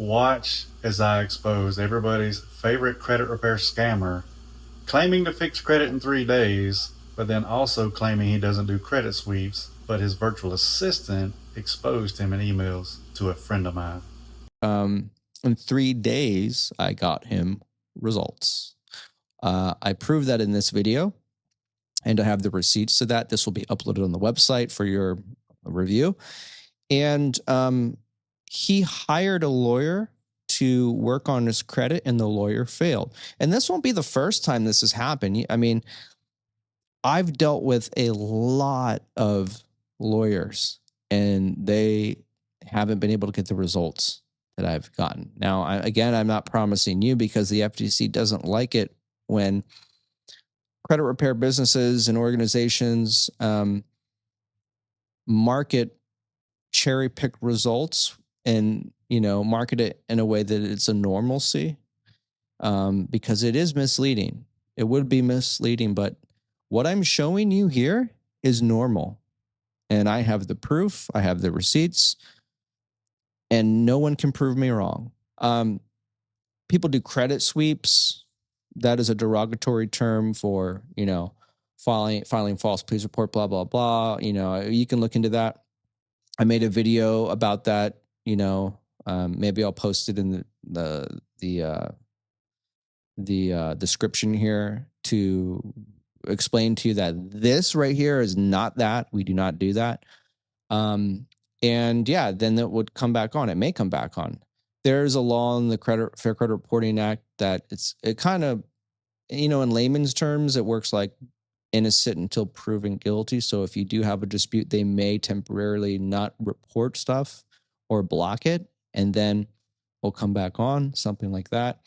Watch as I expose everybody's favorite credit repair scammer, claiming to fix credit in 3 days, but then also claiming he doesn't do credit sweeps, but his virtual assistant exposed him in emails to a friend of mine. In 3 days, I got him results. I proved that in this video, and I have the receipts to that. This will be uploaded on the website for your review. And he hired a lawyer to work on his credit, and the lawyer failed. And this won't be the first time this has happened. I mean, I've dealt with a lot of lawyers, and they haven't been able to get the results that I've gotten. Now, I'm not promising you, because the FTC doesn't like it when credit repair businesses and organizations market cherry pick results and market it in a way that it's a normalcy, because it is misleading. It would be misleading, but what I'm showing you here is normal, and I have the proof, I have the receipts, and no one can prove me wrong. People do credit sweeps. That is a derogatory term for filing false police report, blah blah blah. You can look into that. I made a video about that. Maybe I'll post it in the description here to explain to you that this right here is not that. We do not do that. And yeah, then it would come back on. It may come back on. There's a law in the Fair Credit Reporting Act that it kind of, in layman's terms, it works like innocent until proven guilty. So if you do have a dispute, they may temporarily not report stuff or block it, and then we'll come back on, something like that.